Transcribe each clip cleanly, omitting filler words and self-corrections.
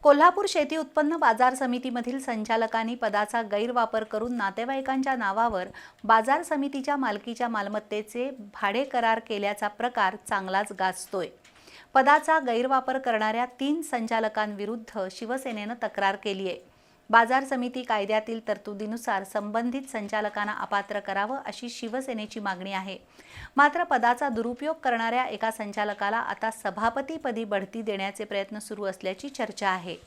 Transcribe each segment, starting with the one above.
कोल्हापूर शेती उत्पन्न बाजार समितीमधील संचालकांनी पदाचा गैरवापर करून नातेवाईकांच्या नावावर बाजार समितीच्या मालकीच्या मालमत्तेचे भाडे करार केल्याचा प्रकार चांगलाच गाजतोय। पदाचा गैरवापर करणाऱ्या 3 संचालकांविरुद्ध शिवसेनेने तक्रार केली आहे। बाजार समिती कायद्यातील तरतुदीनुसार संबंधित संचालकांना अपात्र करावं अशी शिवसेनेची मागणी आहे। मात्र पदाचा दुरुपयोग करणाऱ्या एका संचालकाला आता सभापतीपदी बढती देण्याचे प्रयत्न सुरू असल्याची चर्चा आहे।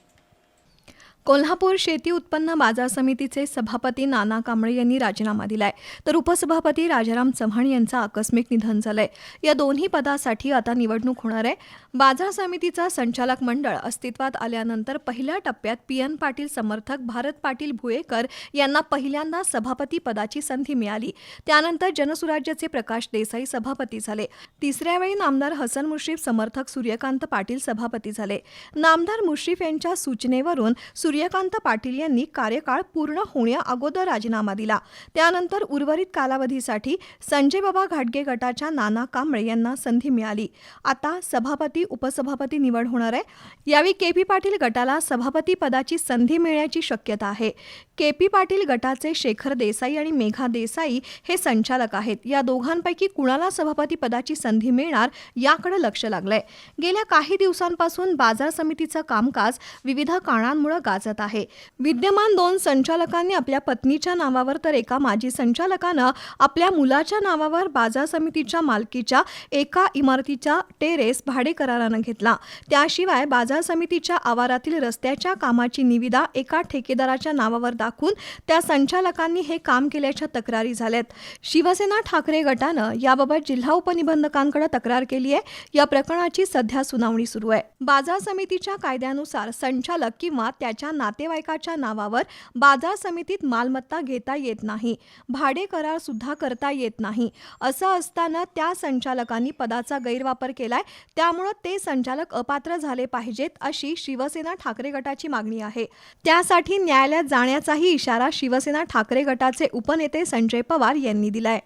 कोल्हापूर शेती उत्पन्न बाजार समितीचे सभापती नाना कांबळे यांनी राजीनामा दिलाय, तर उपसभापती राजाराम चव्हाण यांचं आकस्मिक निधन झालंय। या दोन्ही पदासाठी आता निवडणूक होणार आहे। बाजार समितीचा संचालक मंडळ अस्तित्वात आल्यानंतर पहिल्या टप्प्यात पी.एन. पाटील समर्थक भारत पाटील भुयेकर यांना पहिल्यांदा सभापती पदाची संधी मिळाली। त्यानंतर जनसुराज्याचे प्रकाश देसाई सभापती झाले। तिसऱ्या वेळी नामदार हसन मुश्रीफ समर्थक सूर्यकांत पाटील सभापती झाले। नामदार मुश्रीफ यांच्या सूचनेवरून सूर्यकांत पाटील यांनी कार्यकाळ पूर्ण होण्या अगोदर राजीनामा दिला। त्यानंतर उर्वरित कालावधीसाठी संजय बाबा घाटगे गटाच्या नाना कांबळे यांना संधी मिळाली। आता सभापती उपसभापती निवड होणार आहे। यावेळी के.पी. पाटील गटाला सभापती पदाची संधी मिळण्याची शक्यता आहे। के.पी. पाटील गटाचे शेखर देसाई आणि मेघा देसाई हे संचालक आहेत। या दोघांपैकी कुणाला सभापती पदाची संधी मिळणार याकडे लक्ष लागलंय। गेल्या काही दिवसांपासून बाजार समितीचं कामकाज विविध कारणांमुळे गाजत आहे। विद्यमान 2 संचालकांनी आपल्या पत्नीच्या नावावर तर एका माजी संचालकानं आपल्या मुलाच्या नावावर बाजार समितीच्या मालकीच्या एका इमारतीचा टेरेस भाडे करारानं घेतला। त्याशिवाय बाजार समितीच्या आवारातील रस्त्याच्या कामाची निविदा एका ठेकेदाराच्या नावावर दाखवून त्या संचालकांनी हे काम केल्याच्या तक्रारी झाल्यात। शिवसेना ठाकरे गटानं याबाबत जिल्हा उपनिबंधकांकडे तक्रार केली आहे। या प्रकरणाची सध्या सुनावणी सुरू आहे। बाजार समितीच्या कायद्यानुसार संचालक किंवा त्याच्या नातेवाईकाच्या नावावर बाजार समितीत मालमत्ता घेता येत नाही, भाडे करार सुद्धा करता येत नाही। असं असताना त्या संचालकांनी पदाचा गैरवापर केलाय, त्यामुळे ते संचालक अपात्र झाले पाहिजेत अशी शिवसेना ठाकरे गटाची मागणी आहे। त्यासाठी न्यायालयात जाण्याचाही इशारा शिवसेना ठाकरे गटाचे उपनेते संजय पवार यांनी दिलाय।